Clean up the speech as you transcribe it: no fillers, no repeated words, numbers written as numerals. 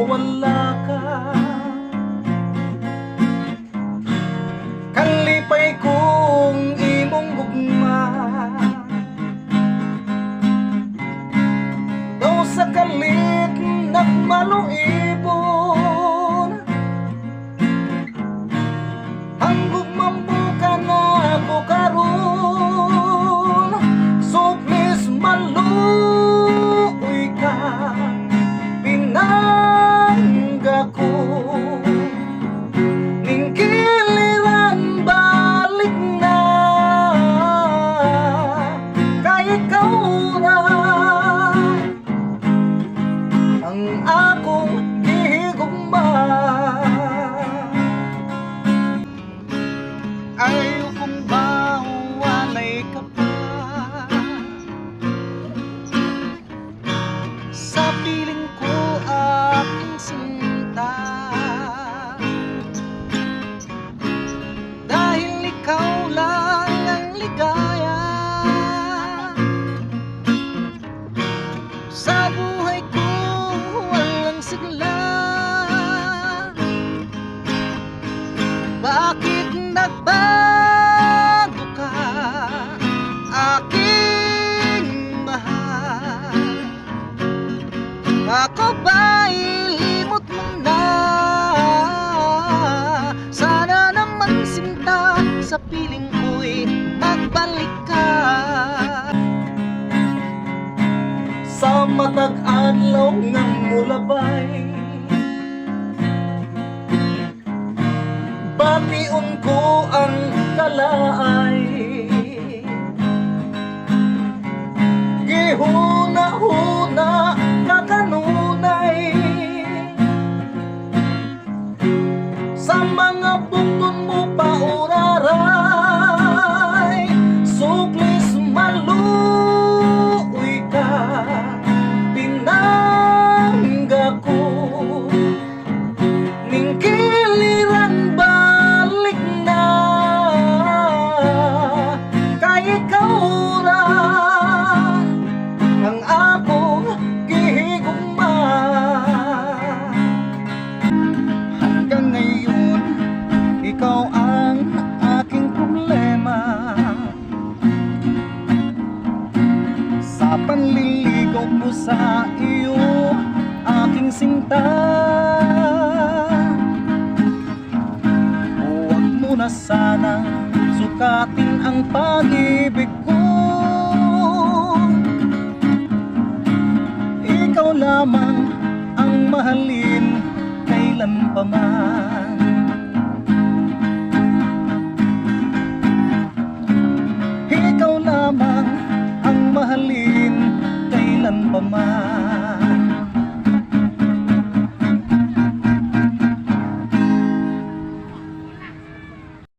mawala ka. Kalipay kong imong gugma, daw sa kalit nagmaluibon. Ang gugmang buka na ako karon, so please maluoy ka, pinangga ko. Ning giliran balik na, kay ikaw na ang akong gihigugma. Ayaw kong mawalay ka pa sa piling ko, aking sinta, dahil ikaw lang ang ligaya sa buhay ko, walang sigla. Bakit nagbago ka, aking mahal? Ako ba'y limot mo na? Sana naman sinta, sa piling ko'y magbalik ka. Sa matag adlaw nga mulabay, bation ko ang kalaay. Gihuna-huna ka kanunay sa mga bukton mo pauraray. So please maluoy ka, pinangga ko. Ning giliran balik na, kay ikaw na ang akong gihigugma. Hanggang ngayon, ikaw ang aking problema sa panliligaw ko sa iyo, aking sinta. Huwag mo na sana sukatin ang pag-ibig ko. Ikaw lamang ang mahalin kailan pa man. Ikaw lamang ang mahalin kailan pa man.